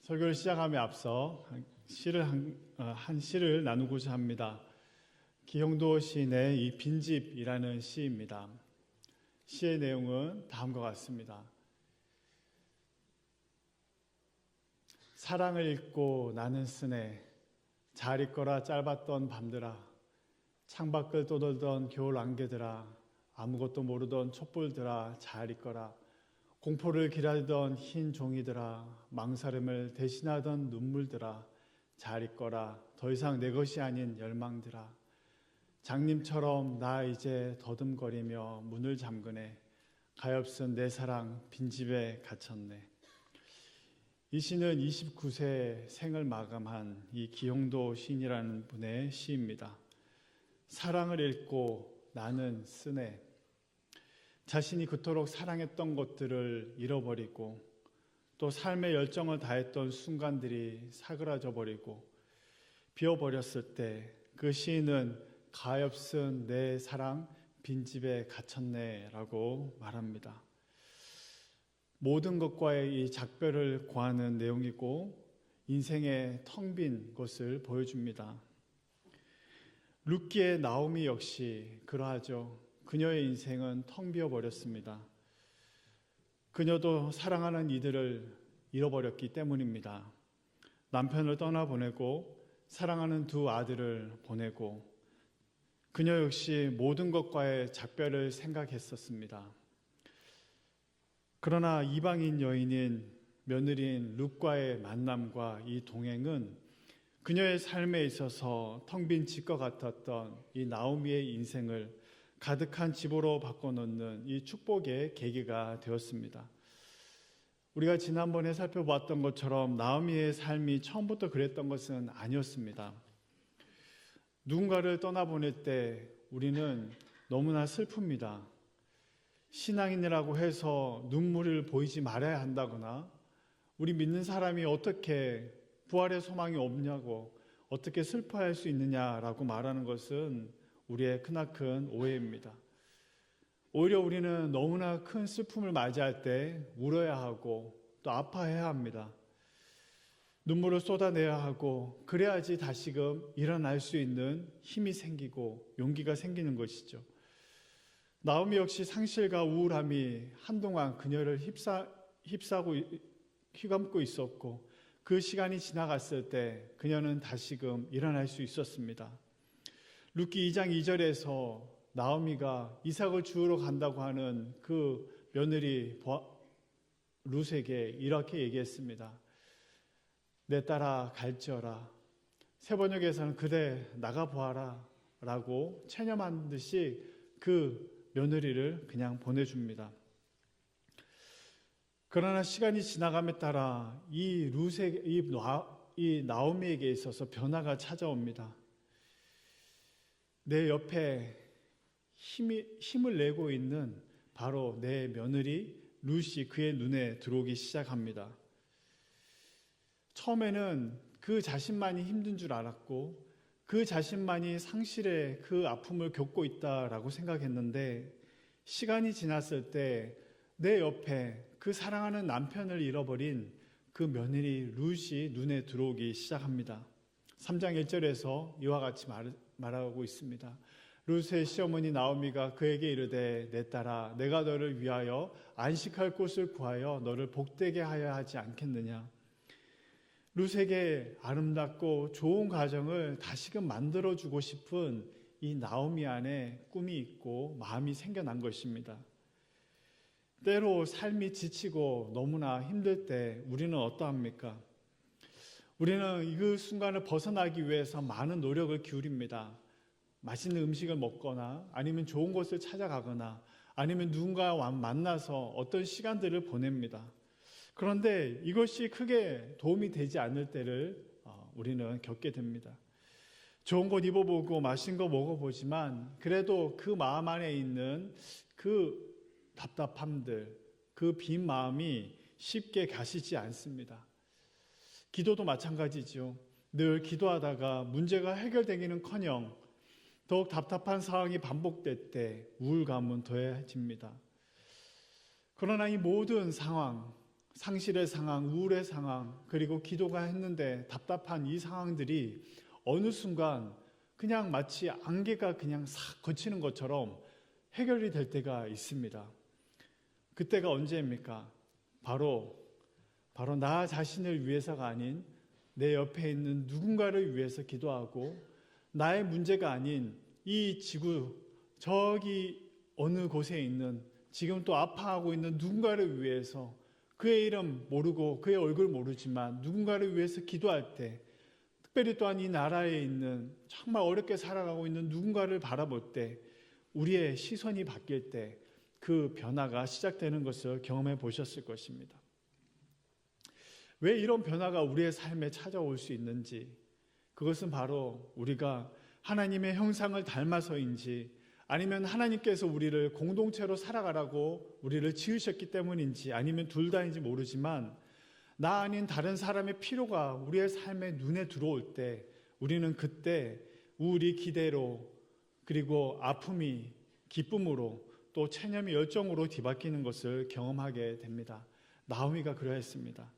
설교를 시작함에 앞서 한 시를 나누고자 합니다. 기영도 시인의 이 빈집이라는 시입니다. 시의 내용은 다음과 같습니다. 사랑을 잊고 나는 쓰네. 잘 있거라 짧았던 밤들아. 창밖을 떠돌던 겨울 안개들아. 아무것도 모르던 촛불들아 잘 있거라. 공포를 기다리던 흰 종이들아, 망설임을 대신하던 눈물들아, 잘 있거라. 더 이상 내 것이 아닌 열망들아. 장님처럼 나 이제 더듬거리며 문을 잠그네. 가엾은 내 사랑 빈집에 갇혔네. 이 시는 29세 생을 마감한 이 기영도 시인이라는 분의 시입니다. 사랑을 잃고 나는 쓰네. 자신이 그토록 사랑했던 것들을 잃어버리고 또 삶의 열정을 다했던 순간들이 사그라져 버리고 비어버렸을 때 그 시인은 가엾은 내 사랑 빈집에 갇혔네 라고 말합니다. 모든 것과의 이 작별을 고하는 내용이고 인생의 텅 빈 것을 보여줍니다. 룻기의 나오미 역시 그러하죠. 그녀의 인생은 텅 비어버렸습니다. 그녀도 사랑하는 이들을 잃어버렸기 때문입니다. 남편을 떠나보내고 사랑하는 두 아들을 보내고 그녀 역시 모든 것과의 작별을 생각했었습니다. 그러나 이방인 여인인 며느리인 룻과의 만남과 이 동행은 그녀의 삶에 있어서 텅 빈 집과 같았던 이 나오미의 인생을 가득한 집으로 바꿔놓는 이 축복의 계기가 되었습니다. 우리가 지난번에 살펴봤던 것처럼 나오미의 삶이 처음부터 그랬던 것은 아니었습니다. 누군가를 떠나보낼 때 우리는 너무나 슬픕니다. 신앙인이라고 해서 눈물을 보이지 말아야 한다거나 우리 믿는 사람이 어떻게 부활의 소망이 없냐고 어떻게 슬퍼할 수 있느냐라고 말하는 것은 우리의 크나큰 오해입니다. 오히려 우리는 너무나 큰 슬픔을 맞이할 때 울어야 하고 또 아파해야 합니다. 눈물을 쏟아내야 하고 그래야지 다시금 일어날 수 있는 힘이 생기고 용기가 생기는 것이죠. 나오미 역시 상실과 우울함이 한동안 그녀를 휩싸고 휘감고 있었고 그 시간이 지나갔을 때 그녀는 다시금 일어날 수 있었습니다. 룻기 2장 2절에서 나오미가 이삭을 주우러 간다고 하는 그 며느리 룻에게 이렇게 얘기했습니다. 내 딸아 갈지어라. 새 번역에서는 그대 나가보아라 라고 체념한 듯이 그 며느리를 그냥 보내줍니다. 그러나 시간이 지나감에 따라 이 나오미에게 있어서 변화가 찾아옵니다. 내 옆에 힘을 내고 있는 바로 내 며느리 룻이 그의 눈에 들어오기 시작합니다. 처음에는 그 자신만이 힘든 줄 알았고 그 자신만이 상실의 그 아픔을 겪고 있다라고 생각했는데 시간이 지났을 때 내 옆에 그 사랑하는 남편을 잃어버린 그 며느리 룻이 눈에 들어오기 시작합니다. 3장 1절에서 이와 같이 말하고 있습니다. 룻의 시어머니 나오미가 그에게 이르되 내 딸아 내가 너를 위하여 안식할 곳을 구하여 너를 복되게 하여 하지 않겠느냐. 룻에게 아름답고 좋은 가정을 다시금 만들어주고 싶은 이 나오미 안에 꿈이 있고 마음이 생겨난 것입니다. 때로 삶이 지치고 너무나 힘들 때 우리는 어떠합니까? 우리는 그 순간을 벗어나기 위해서 많은 노력을 기울입니다. 맛있는 음식을 먹거나 아니면 좋은 곳을 찾아가거나 아니면 누군가와 만나서 어떤 시간들을 보냅니다. 그런데 이것이 크게 도움이 되지 않을 때를 우리는 겪게 됩니다. 좋은 것 입어보고 맛있는 거 먹어보지만 그래도 그 마음 안에 있는 그 답답함들, 그 빈 마음이 쉽게 가시지 않습니다. 기도도 마찬가지죠. 늘 기도하다가 문제가 해결되기는커녕 더욱 답답한 상황이 반복될 때 우울감은 더해집니다. 그러나 이 모든 상황, 상실의 상황, 우울의 상황, 그리고 기도가 했는데 답답한 이 상황들이 어느 순간 그냥 마치 안개가 그냥 싹 거치는 것처럼 해결이 될 때가 있습니다. 그때가 언제입니까? 바로 나 자신을 위해서가 아닌 내 옆에 있는 누군가를 위해서 기도하고, 나의 문제가 아닌 이 지구 저기 어느 곳에 있는, 지금 또 아파하고 있는 누군가를 위해서, 그의 이름 모르고 그의 얼굴 모르지만 누군가를 위해서 기도할 때, 특별히 또한 이 나라에 있는 정말 어렵게 살아가고 있는 누군가를 바라볼 때, 우리의 시선이 바뀔 때 그 변화가 시작되는 것을 경험해 보셨을 것입니다. 왜 이런 변화가 우리의 삶에 찾아올 수 있는지, 그것은 바로 우리가 하나님의 형상을 닮아서인지, 아니면 하나님께서 우리를 공동체로 살아가라고 우리를 지으셨기 때문인지, 아니면 둘 다인지 모르지만 나 아닌 다른 사람의 필요가 우리의 삶에 눈에 들어올 때, 우리는 그때 우리 기대로, 그리고 아픔이 기쁨으로, 또 체념이 열정으로 뒤바뀌는 것을 경험하게 됩니다. 나오미가 그러했습니다.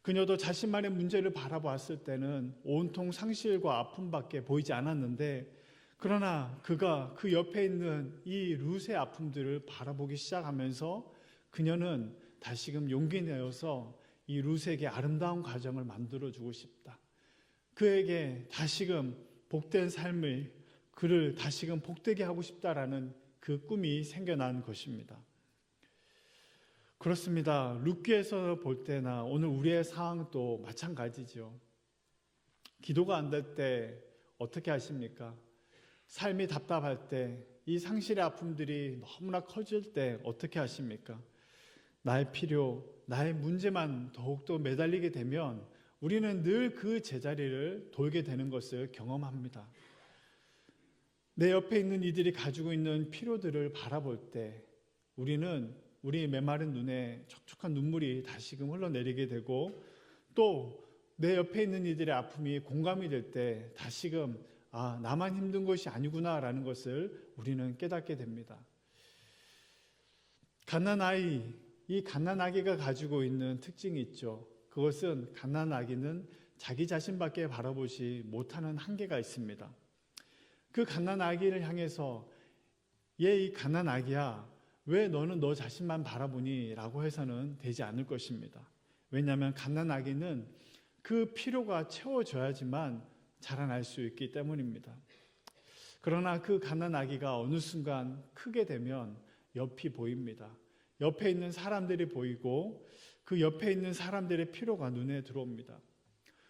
그녀도 자신만의 문제를 바라보았을 때는 온통 상실과 아픔밖에 보이지 않았는데, 그러나 그가 그 옆에 있는 이 룻의 아픔들을 바라보기 시작하면서 그녀는 다시금 용기 내어서 이 룻에게 아름다운 가정을 만들어주고 싶다. 그에게 다시금 복된 삶을, 그를 다시금 복되게 하고 싶다라는 그 꿈이 생겨난 것입니다. 그렇습니다. 룻기에서 볼 때나 오늘 우리의 상황도 마찬가지죠. 기도가 안 될 때 어떻게 하십니까? 삶이 답답할 때, 이 상실의 아픔들이 너무나 커질 때 어떻게 하십니까? 나의 필요, 나의 문제만 더욱더 매달리게 되면 우리는 늘 그 제자리를 돌게 되는 것을 경험합니다. 내 옆에 있는 이들이 가지고 있는 필요들을 바라볼 때 우리는 우리 메마른 눈에 촉촉한 눈물이 다시금 흘러내리게 되고, 또 내 옆에 있는 이들의 아픔이 공감이 될 때 다시금 나만 힘든 것이 아니구나 라는 것을 우리는 깨닫게 됩니다. 갓난아이, 이 갓난아기가 가지고 있는 특징이 있죠. 그것은 갓난아기는 자기 자신밖에 바라보지 못하는 한계가 있습니다. 그 갓난아기를 향해서 이 갓난아기야, 왜 너는 너 자신만 바라보니? 라고 해서는 되지 않을 것입니다. 왜냐하면 갓난아기는 그 필요가 채워져야지만 자라날 수 있기 때문입니다. 그러나 그 갓난아기가 어느 순간 크게 되면 옆이 보입니다. 옆에 있는 사람들이 보이고 그 옆에 있는 사람들의 필요가 눈에 들어옵니다.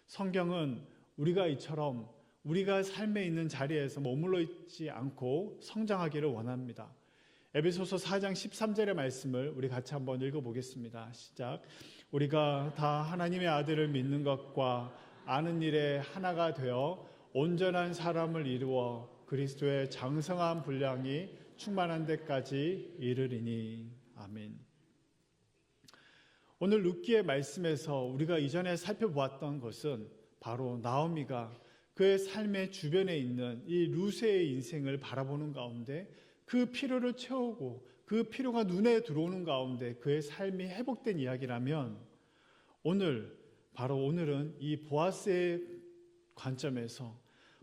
성경은 우리가 이처럼 우리가 삶에 있는 자리에서 머물러 있지 않고 성장하기를 원합니다. 에베소서 4장 13절의 말씀을 우리 같이 한번 읽어보겠습니다. 시작. 우리가 다 하나님의 아들을 믿는 것과 아는 일에 하나가 되어 온전한 사람을 이루어 그리스도의 장성한 분량이 충만한 데까지 이르리니. 아멘. 오늘 룻기의 말씀에서 우리가 이전에 살펴보았던 것은 바로 나오미가 그의 삶의 주변에 있는 이 룻의 인생을 바라보는 가운데 그 필요를 채우고 그 필요가 눈에 들어오는 가운데 그의 삶이 회복된 이야기라면, 오늘은 이 보아스의 관점에서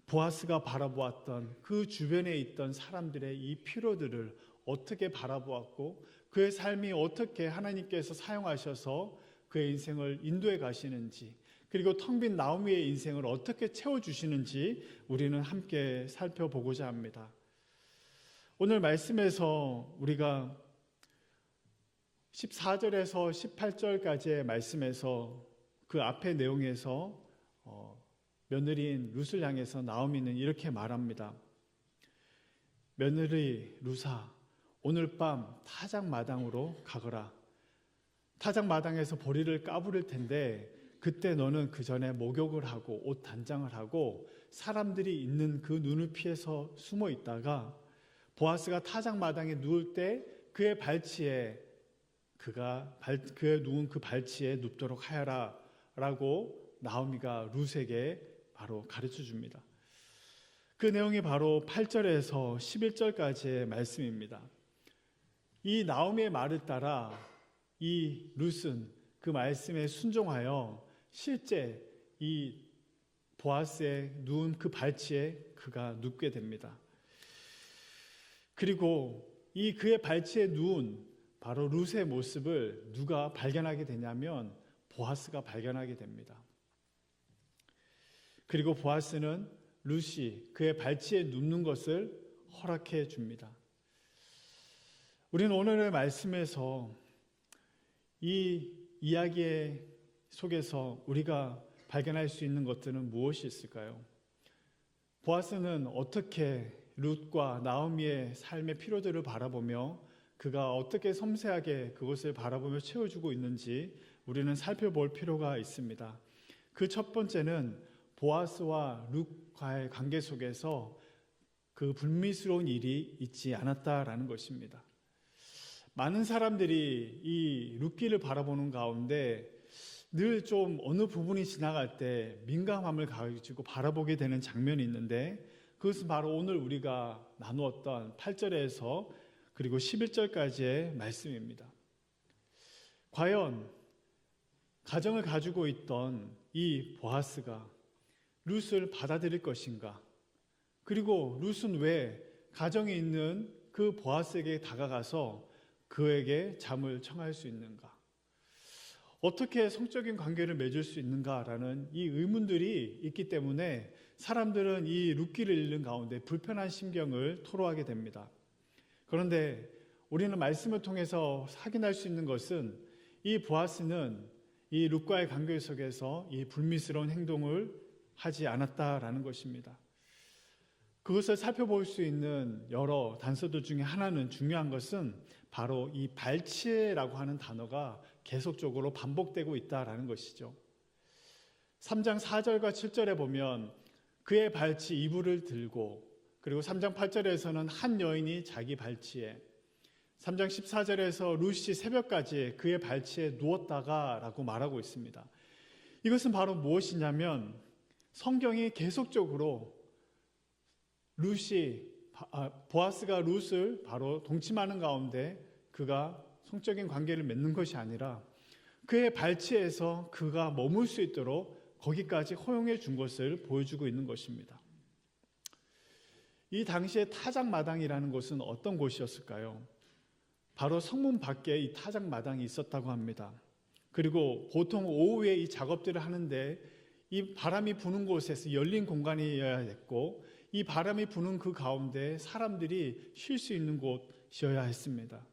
보아스가 바라보았던 그 주변에 있던 사람들의 이 필요들을 어떻게 바라보았고 그의 삶이 어떻게 하나님께서 사용하셔서 그의 인생을 인도해 가시는지, 그리고 텅 빈 나오미의 인생을 어떻게 채워주시는지 우리는 함께 살펴보고자 합니다. 오늘 말씀에서 우리가 14절에서 18절까지의 말씀에서 그 앞의 내용에서 며느리인 룻을 향해서 나오미는 이렇게 말합니다. 며느리 룻아, 오늘 밤 타작마당으로 가거라. 타작마당에서 보리를 까부릴 텐데 그때 너는 그 전에 목욕을 하고 옷 단장을 하고 사람들이 있는 그 눈을 피해서 숨어 있다가 보아스가 타작마당에 누울 때 그의 발치에 그의 누운 그 발치에 눕도록 하여라 라고 나오미가 룻에게 바로 가르쳐 줍니다. 그 내용이 바로 8절에서 11절까지의 말씀입니다. 이 나오미의 말을 따라 이 룻은 그 말씀에 순종하여 실제 이 보아스의 누운 그 발치에 그가 눕게 됩니다. 그리고 이 그의 발치에 누운 바로 룻의 모습을 누가 발견하게 되냐면 보아스가 발견하게 됩니다. 그리고 보아스는 룻이 그의 발치에 눕는 것을 허락해 줍니다. 우리는 오늘의 말씀에서 이 이야기 속에서 우리가 발견할 수 있는 것들은 무엇이 있을까요? 보아스는 어떻게 룻과 나오미의 삶의 필요들을 바라보며 그가 어떻게 섬세하게 그것을 바라보며 채워주고 있는지 우리는 살펴볼 필요가 있습니다. 그 첫 번째는 보아스와 룻과의 관계 속에서 그 불미스러운 일이 있지 않았다라는 것입니다. 많은 사람들이 이 룻기를 바라보는 가운데 늘 좀 어느 부분이 지나갈 때 민감함을 가지고 바라보게 되는 장면이 있는데 그것은 바로 오늘 우리가 나누었던 8절에서 그리고 11절까지의 말씀입니다. 과연 가정을 가지고 있던 이 보아스가 룻을 받아들일 것인가? 그리고 룻은 왜 가정에 있는 그 보아스에게 다가가서 그에게 잠을 청할 수 있는가? 어떻게 성적인 관계를 맺을 수 있는가라는 이 의문들이 있기 때문에 사람들은 이 룻기를 읽는 가운데 불편한 심경을 토로하게 됩니다. 그런데 우리는 말씀을 통해서 확인할 수 있는 것은 이 보아스는 이 룻과의 관계 속에서 이 불미스러운 행동을 하지 않았다라는 것입니다. 그것을 살펴볼 수 있는 여러 단서들 중에 하나는 중요한 것은 바로 이 발치에라고 하는 단어가 계속적으로 반복되고 있다라는 것이죠. 3장 4절과 7절에 보면 그의 발치 이불을 들고 그리고 3장 8절에서는 한 여인이 자기 발치에 3장 14절에서 룻이 새벽까지 그의 발치에 누웠다가 라고 말하고 있습니다. 이것은 바로 무엇이냐면 성경이 계속적으로 보아스가 룻을 바로 동침하는 가운데 그가 성적인 관계를 맺는 것이 아니라 그의 발치에서 그가 머물 수 있도록 거기까지 허용해 준 것을 보여주고 있는 것입니다. 이 당시에 타작마당이라는 곳은 어떤 곳이었을까요? 바로 성문 밖에 이 타작마당이 있었다고 합니다. 그리고 보통 오후에 이 작업들을 하는데 이 바람이 부는 곳에서 열린 공간이어야 했고 이 바람이 부는 그 가운데 사람들이 쉴 수 있는 곳이어야 했습니다.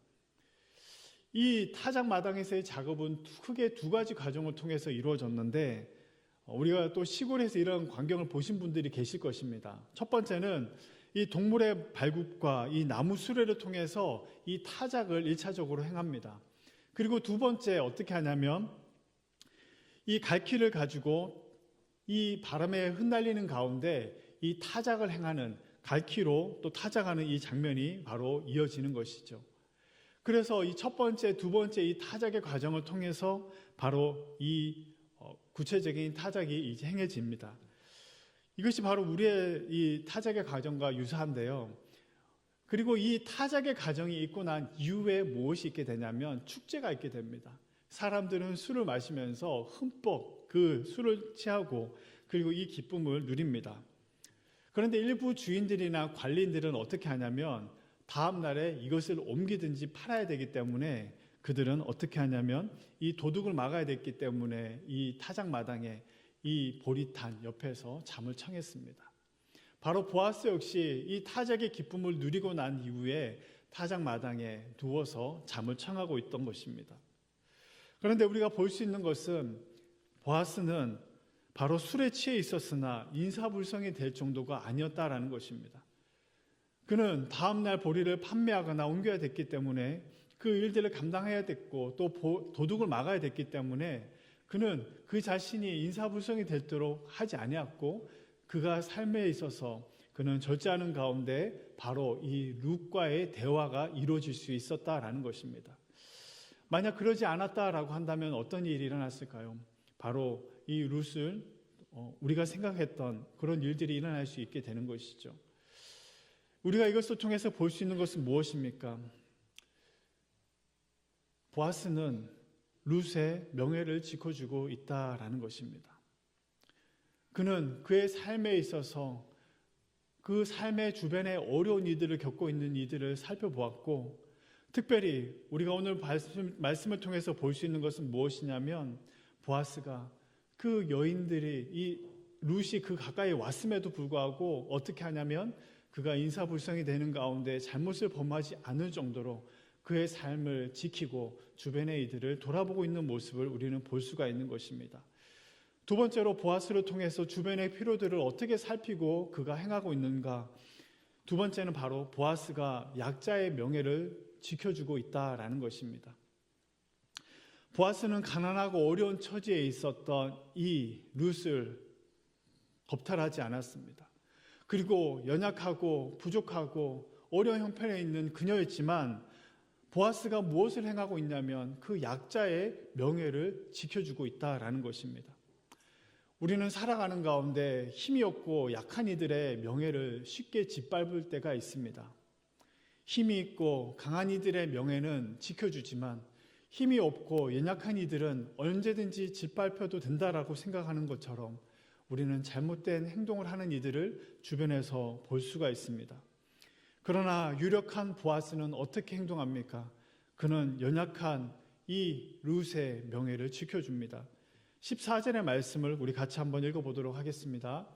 이 타작마당에서의 작업은 크게 두 가지 과정을 통해서 이루어졌는데 우리가 또 시골에서 이런 광경을 보신 분들이 계실 것입니다. 첫 번째는 이 동물의 발굽과 이 나무 수레를 통해서 이 타작을 1차적으로 행합니다. 그리고 두 번째 어떻게 하냐면 이 갈퀴를 가지고 이 바람에 흩날리는 가운데 이 타작을 행하는 갈퀴로 또 타작하는 이 장면이 바로 이어지는 것이죠. 그래서 이 첫 번째, 두 번째 이 타작의 과정을 통해서 바로 이 구체적인 타작이 이제 행해집니다. 이것이 바로 우리의 이 타작의 과정과 유사한데요. 그리고 이 타작의 과정이 있고 난 이후에 무엇이 있게 되냐면 축제가 있게 됩니다. 사람들은 술을 마시면서 흠뻑 그 술을 취하고 그리고 이 기쁨을 누립니다. 그런데 일부 주인들이나 관리인들은 어떻게 하냐면 다음 날에 이것을 옮기든지 팔아야 되기 때문에 그들은 어떻게 하냐면 이 도둑을 막아야 됐기 때문에 이 타작마당에 이 보리탄 옆에서 잠을 청했습니다. 바로 보아스 역시 이 타작의 기쁨을 누리고 난 이후에 타작마당에 누워서 잠을 청하고 있던 것입니다. 그런데 우리가 볼 수 있는 것은 보아스는 바로 술에 취해 있었으나 인사불성이 될 정도가 아니었다라는 것입니다. 그는 다음날 보리를 판매하거나 옮겨야 됐기 때문에 그 일들을 감당해야 됐고 또 도둑을 막아야 됐기 때문에 그는 그 자신이 인사불성이 되도록 하지 아니었고 그가 삶에 있어서 그는 절제하는 가운데 바로 이 룻과의 대화가 이루어질 수 있었다라는 것입니다. 만약 그러지 않았다라고 한다면 어떤 일이 일어났을까요? 바로 이 룻을 우리가 생각했던 그런 일들이 일어날 수 있게 되는 것이죠. 우리가 이것을 통해서 볼 수 있는 것은 무엇입니까? 보아스는 룻의 명예를 지켜주고 있다라는 것입니다. 그는 그의 삶에 있어서 그 삶의 주변에 어려운 이들을 겪고 있는 이들을 살펴보았고, 특별히 우리가 오늘 말씀을 통해서 볼 수 있는 것은 무엇이냐면, 보아스가 그 여인들이 이 룻이 그 가까이 왔음에도 불구하고 어떻게 하냐면, 그가 인사불성이 되는 가운데 잘못을 범하지 않을 정도로 그의 삶을 지키고 주변의 이들을 돌아보고 있는 모습을 우리는 볼 수가 있는 것입니다. 두 번째로 보아스를 통해서 주변의 필요들을 어떻게 살피고 그가 행하고 있는가. 두 번째는 바로 보아스가 약자의 명예를 지켜주고 있다라는 것입니다. 보아스는 가난하고 어려운 처지에 있었던 이 룻을 겁탈하지 않았습니다. 그리고 연약하고 부족하고 어려운 형편에 있는 그녀였지만, 보아스가 무엇을 행하고 있냐면 그 약자의 명예를 지켜주고 있다라는 것입니다. 우리는 살아가는 가운데 힘이 없고 약한 이들의 명예를 쉽게 짓밟을 때가 있습니다. 힘이 있고 강한 이들의 명예는 지켜주지만, 힘이 없고 연약한 이들은 언제든지 짓밟혀도 된다라고 생각하는 것처럼 우리는 잘못된 행동을 하는 이들을 주변에서 볼 수가 있습니다. 그러나 유력한 보아스는 어떻게 행동합니까? 그는 연약한 이 룻의 명예를 지켜줍니다. 14절의 말씀을 우리 같이 한번 읽어보도록 하겠습니다.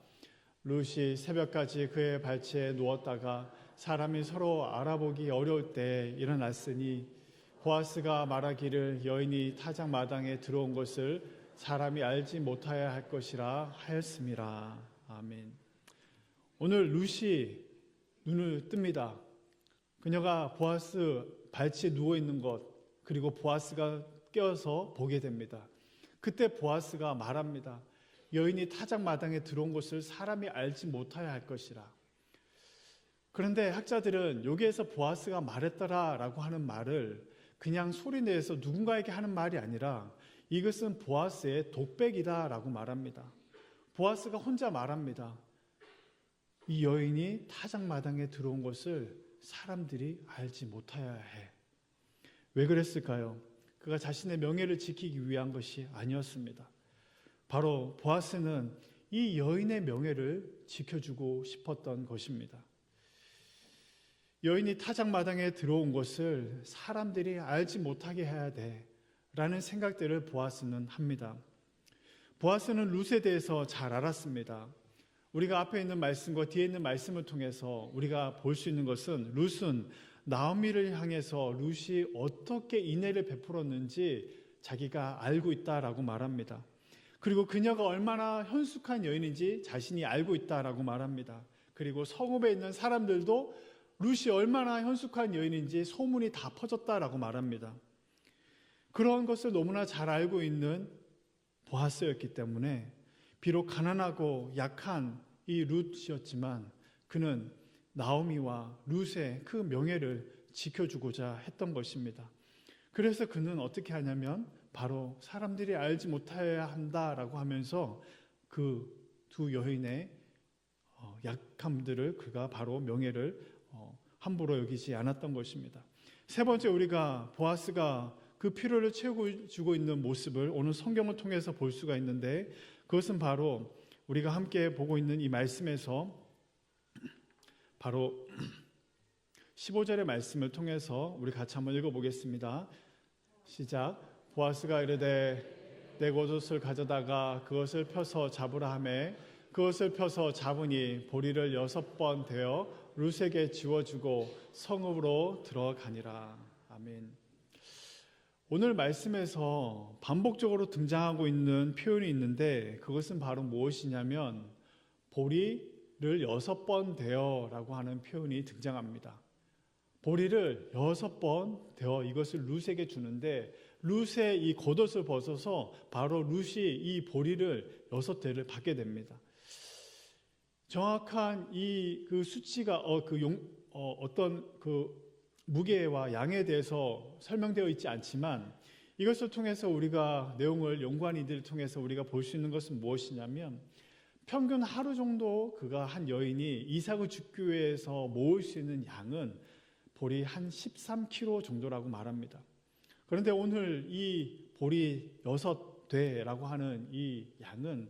룻이 새벽까지 그의 발치에 누웠다가 사람이 서로 알아보기 어려울 때 일어났으니, 보아스가 말하기를 여인이 타작 마당에 들어온 것을 사람이 알지 못하여야 할 것이라 하였음이라. 아멘. 오늘 룻이 눈을 뜹니다. 그녀가 보아스 발치에 누워있는 것, 그리고 보아스가 깨어서 보게 됩니다. 그때 보아스가 말합니다. 여인이 타작 마당에 들어온 것을 사람이 알지 못하여야 할 것이라. 그런데 학자들은 여기에서 보아스가 말했더라라고 하는 말을 그냥 소리내서 누군가에게 하는 말이 아니라 이것은 보아스의 독백이다라고 말합니다. 보아스가 혼자 말합니다. 이 여인이 타작 마당에 들어온 것을 사람들이 알지 못하여야 해. 왜 그랬을까요? 그가 자신의 명예를 지키기 위한 것이 아니었습니다. 바로 보아스는 이 여인의 명예를 지켜주고 싶었던 것입니다. 여인이 타작 마당에 들어온 것을 사람들이 알지 못하게 해야 돼 라는 생각들을 보아스는 합니다. 보아스는 룻에 대해서 잘 알았습니다. 우리가 앞에 있는 말씀과 뒤에 있는 말씀을 통해서 우리가 볼 수 있는 것은, 룻은 나오미를 향해서 룻이 어떻게 인애를 베풀었는지 자기가 알고 있다라고 말합니다. 그리고 그녀가 얼마나 현숙한 여인인지 자신이 알고 있다라고 말합니다. 그리고 성읍에 있는 사람들도 룻이 얼마나 현숙한 여인인지 소문이 다 퍼졌다라고 말합니다. 그런 것을 너무나 잘 알고 있는 보아스였기 때문에 비록 가난하고 약한 이 룻이었지만 그는 나오미와 룻의 그 명예를 지켜주고자 했던 것입니다. 그래서 그는 어떻게 하냐면 바로 사람들이 알지 못해야 한다라고 하면서 그 두 여인의 약함들을 그가 바로 명예를 함부로 여기지 않았던 것입니다. 세 번째, 우리가 보아스가 그 필요를 채워주고 있는 모습을 오늘 성경을 통해서 볼 수가 있는데, 그것은 바로 우리가 함께 보고 있는 이 말씀에서 바로 15절의 말씀을 통해서 우리 같이 한번 읽어보겠습니다. 시작. 보아스가 이르되 내 겉옷을 가져다가 그것을 펴서 잡으라 하매 그것을 펴서 잡으니 보리를 6번 되어 룻에게 지워주고 성읍으로 들어가니라. 아멘. 오늘 말씀에서 반복적으로 등장하고 있는 표현이 있는데, 그것은 바로 무엇이냐면 보리를 6번 되어 라고 하는 표현이 등장합니다. 보리를 6번 되어 이것을 룻에게 주는데, 룻의 이 겉옷을 벗어서 바로 룻이 이 보리를 6대를 받게 됩니다. 정확한 이 그 수치가 어떤 그 무게와 양에 대해서 설명되어 있지 않지만, 이것을 통해서 우리가 내용을 연구한 이들을 통해서 우리가 볼 수 있는 것은 무엇이냐면, 평균 하루 정도 그가 한 여인이 이삭을 죽기 위해서 모을 수 있는 양은 보리 한 13kg 정도라고 말합니다. 그런데 오늘 이 보리 6대라고 하는 이 양은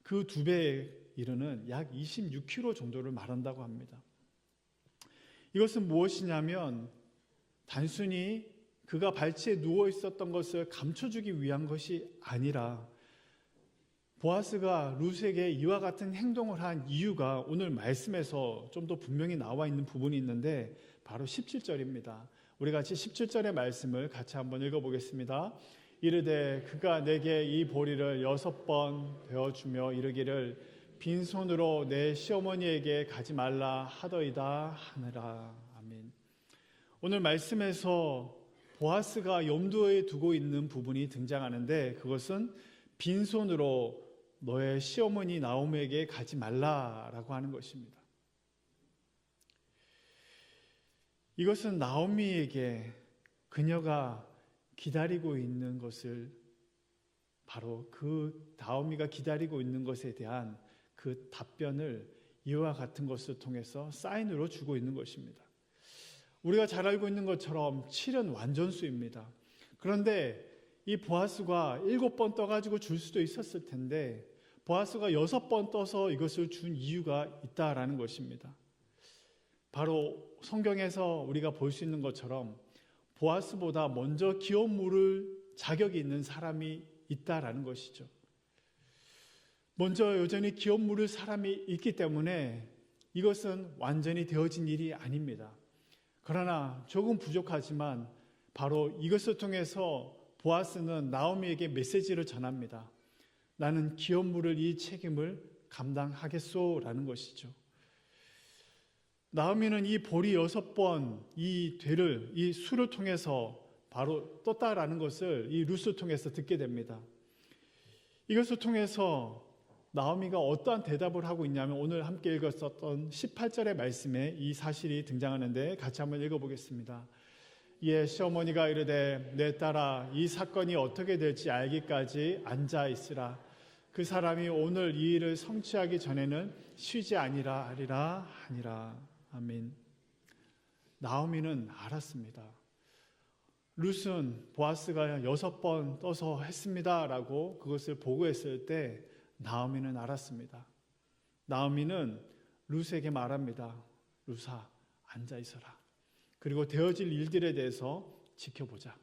그 2배에 이르는 약 26kg 정도를 말한다고 합니다. 이것은 무엇이냐면 단순히 그가 발치에 누워 있었던 것을 감춰주기 위한 것이 아니라 보아스가 룻에게 이와 같은 행동을 한 이유가 오늘 말씀에서 좀 더 분명히 나와 있는 부분이 있는데 바로 17절입니다. 우리 같이 17절의 말씀을 같이 한번 읽어보겠습니다. 이르되 그가 내게 이 보리를 6번 베어주며 이르기를 빈손으로 내 시어머니에게 가지 말라 하더이다 하느라. 아멘. 오늘 말씀에서 보아스가 염두에 두고 있는 부분이 등장하는데 그것은 빈손으로 너의 시어머니 나오미에게 가지 말라라고 하는 것입니다. 이것은 나오미에게 그녀가 기다리고 있는 것을 바로 그 나오미가 기다리고 있는 것에 대한 그 답변을 이와 같은 것을 통해서 사인으로 주고 있는 것입니다. 우리가 잘 알고 있는 것처럼 7은 완전수입니다. 그런데 이 보아스가 7번 떠가지고 줄 수도 있었을 텐데 보아스가 6번 떠서 이것을 준 이유가 있다라는 것입니다. 바로 성경에서 우리가 볼 수 있는 것처럼 보아스보다 먼저 기업 물을 자격이 있는 사람이 있다라는 것이죠. 먼저 여전히 기업 물을 사람이 있기 때문에 이것은 완전히 되어진 일이 아닙니다. 그러나 조금 부족하지만 바로 이것을 통해서 보아스는 나오미에게 메시지를 전합니다. 나는 기업 물을 이 책임을 감당하겠소라는 것이죠. 나오미는 이 보리 6번 이 되를 이 수를 통해서 바로 떴다라는 것을 이 룻을 통해서 듣게 됩니다. 이것을 통해서 나오미가 어떠한 대답을 하고 있냐면 오늘 함께 읽었었던 18절의 말씀에 이 사실이 등장하는데 같이 한번 읽어보겠습니다. 이에 시어머니가 이르되 내 딸아 이 사건이 어떻게 될지 알기까지 앉아 있으라. 그 사람이 오늘 이 일을 성취하기 전에는 쉬지 아니라 하리라 하니라. 아멘. 나오미는 알았습니다. 룻은 보아스가 6번 떠서 했습니다라고 그것을 보고했을 때 나오미는 알았습니다. 나오미는 룻에게 말합니다. 룻아 앉아 있어라. 그리고 되어질 일들에 대해서 지켜보자.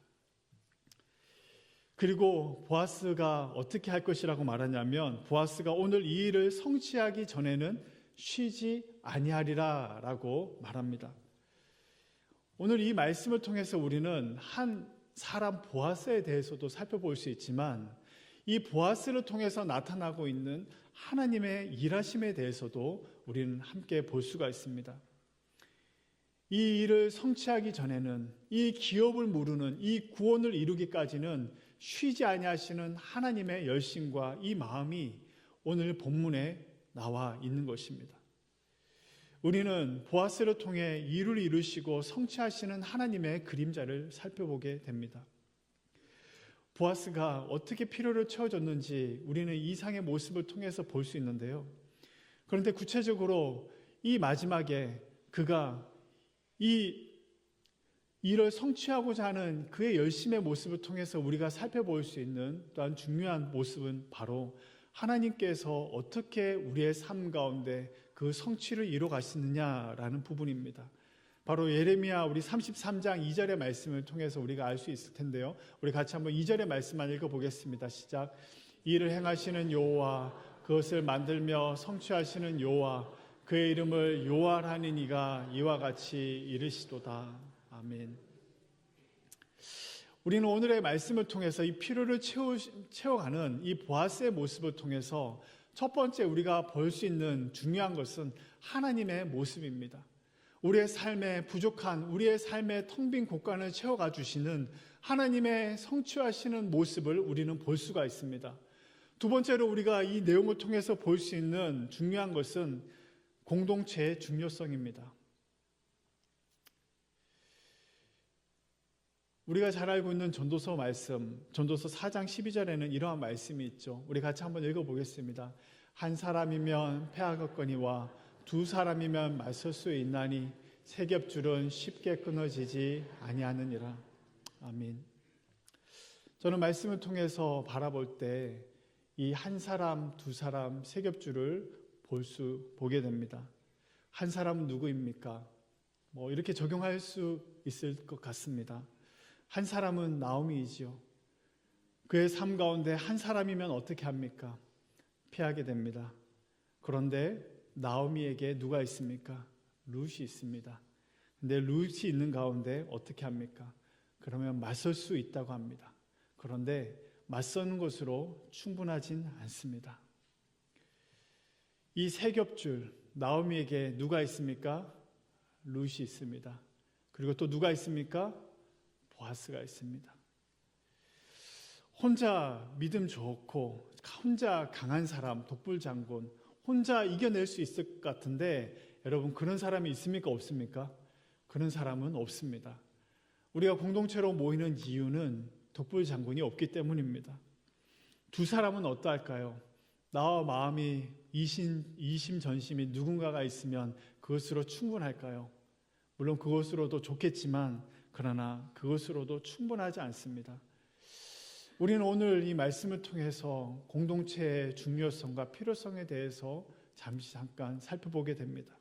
그리고 보아스가 어떻게 할 것이라고 말하냐면 보아스가 오늘 이 일을 성취하기 전에는 쉬지 아니하리라 라고 말합니다. 오늘 이 말씀을 통해서 우리는 한 사람 보아스에 대해서도 살펴볼 수 있지만 이 보아스를 통해서 나타나고 있는 하나님의 일하심에 대해서도 우리는 함께 볼 수가 있습니다. 이 일을 성취하기 전에는 이 기업을 무르는 이 구원을 이루기까지는 쉬지 아니하시는 하나님의 열심과 이 마음이 오늘 본문에 나와 있는 것입니다. 우리는 보아스를 통해 일을 이루시고 성취하시는 하나님의 그림자를 살펴보게 됩니다. 보아스가 어떻게 필요를 채워줬는지 우리는 이상의 모습을 통해서 볼 수 있는데요. 그런데 구체적으로 이 마지막에 그가 이 일을 성취하고자 하는 그의 열심의 모습을 통해서 우리가 살펴볼 수 있는 또한 중요한 모습은 바로 하나님께서 어떻게 우리의 삶 가운데 그 성취를 이루어 가시느냐라는 부분입니다. 바로 예레미야 우리 33장 2절의 말씀을 통해서 우리가 알 수 있을 텐데요. 우리 같이 한번 2절의 말씀만 읽어보겠습니다. 시작. 이 일을 행하시는 여호와 그것을 만들며 성취하시는 여호와 그의 이름을 여호와라는 이가 이와 같이 이르시도다. 아멘. 우리는 오늘의 말씀을 통해서 이 필요를 채워가는 이 보아스의 모습을 통해서 첫 번째 우리가 볼 수 있는 중요한 것은 하나님의 모습입니다. 우리의 삶에 부족한 우리의 삶의 텅 빈 곳간을 채워가 주시는 하나님의 성취하시는 모습을 우리는 볼 수가 있습니다. 두 번째로 우리가 이 내용을 통해서 볼 수 있는 중요한 것은 공동체의 중요성입니다. 우리가 잘 알고 있는 전도서 말씀, 전도서 4장 12절에는 이러한 말씀이 있죠. 우리 같이 한번 읽어보겠습니다. 한 사람이면 패하겠거니와 두 사람이면 맞설 수 있나니 세 겹줄은 쉽게 끊어지지 아니하느니라. 아멘. 저는 말씀을 통해서 바라볼 때 이 한 사람, 두 사람 세겹줄을 보게 됩니다. 한 사람은 누구입니까? 이렇게 적용할 수 있을 것 같습니다. 한 사람은 나오미이지요. 그의 삶 가운데 한 사람이면 어떻게 합니까? 피하게 됩니다. 그런데 나오미에게 누가 있습니까? 룻이 있습니다. 근데 룻이 있는 가운데 어떻게 합니까? 그러면 맞설 수 있다고 합니다. 그런데 맞서는 것으로 충분하진 않습니다. 이 세 겹줄, 나오미에게 누가 있습니까? 룻이 있습니다. 그리고 또 누가 있습니까? 보아스가 있습니다. 혼자 믿음 좋고 혼자 강한 사람, 독불장군, 혼자 이겨낼 수 있을 것 같은데 여러분, 그런 사람이 있습니까? 없습니까? 그런 사람은 없습니다. 우리가 공동체로 모이는 이유는 독불장군이 없기 때문입니다. 두 사람은 어떠할까요? 나와 마음이 이심전심이 누군가가 있으면 그것으로 충분할까요? 물론 그것으로도 좋겠지만 그러나 그것으로도 충분하지 않습니다. 우리는 오늘 이 말씀을 통해서 공동체의 중요성과 필요성에 대해서 잠깐 살펴보게 됩니다.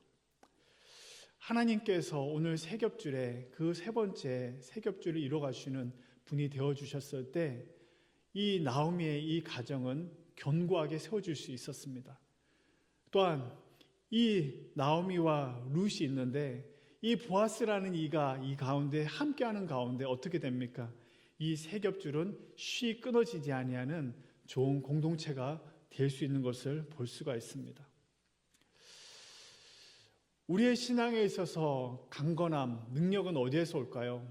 하나님께서 오늘 세 겹줄에 그 세 번째 세 겹줄을 이루어 가시는 분이 되어주셨을 때 이 나오미의 이 가정은 견고하게 세워질 수 있었습니다. 또한 이 나오미와 룻이 있는데 이 보아스라는 이가 이 가운데 함께하는 가운데 어떻게 됩니까? 이 세 겹줄은 쉬 끊어지지 아니하는 좋은 공동체가 될 수 있는 것을 볼 수가 있습니다. 우리의 신앙에 있어서 강건함, 능력은 어디에서 올까요?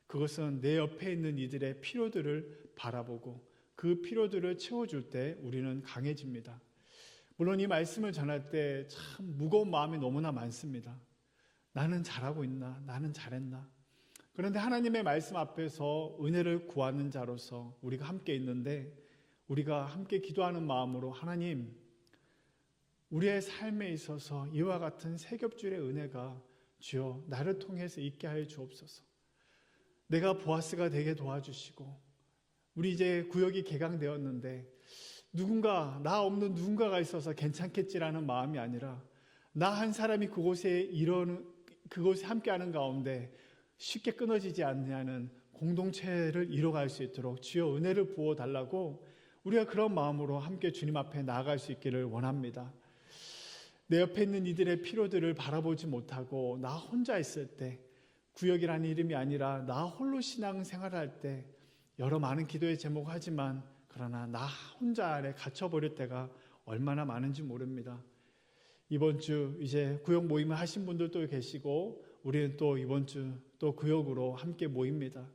그것은 내 옆에 있는 이들의 필요들을 바라보고 그 필요들을 채워줄 때 우리는 강해집니다. 물론 이 말씀을 전할 때 참 무거운 마음이 너무나 많습니다. 나는 잘하고 있나? 나는 잘했나? 그런데 하나님의 말씀 앞에서 은혜를 구하는 자로서 우리가 함께 있는데 우리가 함께 기도하는 마음으로 하나님, 우리의 삶에 있어서 이와 같은 세 겹줄의 은혜가 주여 나를 통해서 있게 하여 주옵소서. 내가 보아스가 되게 도와주시고 우리 이제 구역이 개강되었는데 나 없는 누군가가 있어서 괜찮겠지라는 마음이 아니라 나 한 사람이 그곳에 함께하는 가운데 쉽게 끊어지지 않냐는 공동체를 이뤄갈 수 있도록 주여 은혜를 부어달라고 우리가 그런 마음으로 함께 주님 앞에 나아갈 수 있기를 원합니다. 내 옆에 있는 이들의 필요들을 바라보지 못하고 나 혼자 있을 때, 구역이라는 이름이 아니라 나 홀로 신앙생활할 때 여러 많은 기도의 제목을 하지만 그러나 나 혼자 안에 갇혀버릴 때가 얼마나 많은지 모릅니다. 이번 주 이제 구역 모임을 하신 분들도 계시고 우리는 또 이번 주 또 구역으로 함께 모입니다.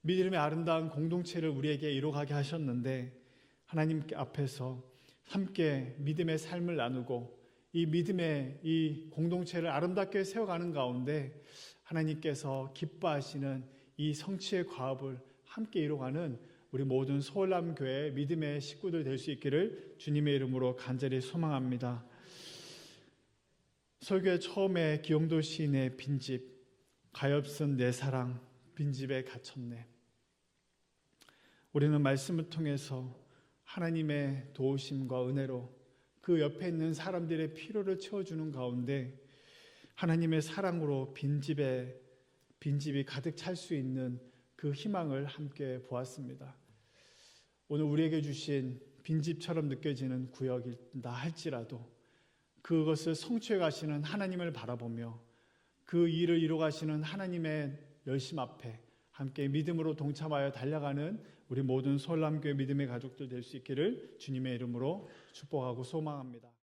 믿음의 아름다운 공동체를 우리에게 이루어가게 하셨는데 하나님 앞에서 함께 믿음의 삶을 나누고 이 믿음의 이 공동체를 아름답게 세워가는 가운데 하나님께서 기뻐하시는 이 성취의 과업을 함께 이루어가는 우리 모든 소월남교회 믿음의 식구들 될 수 있기를 주님의 이름으로 간절히 소망합니다. 설교의 처음에 기영도 시인의 빈집, 가엾은 내 사랑 빈집에 갇혔네. 우리는 말씀을 통해서 하나님의 도우심과 은혜로 그 옆에 있는 사람들의 필요를 채워주는 가운데 하나님의 사랑으로 빈집이 가득 찰 수 있는 그 희망을 함께 보았습니다. 오늘 우리에게 주신 빈집처럼 느껴지는 구역이다 할지라도 그것을 성취해 가시는 하나님을 바라보며 그 일을 이루어 가시는 하나님의 열심 앞에 함께 믿음으로 동참하여 달려가는 우리 모든 소월남교회 믿음의 가족들 될 수 있기를 주님의 이름으로 축복하고 소망합니다.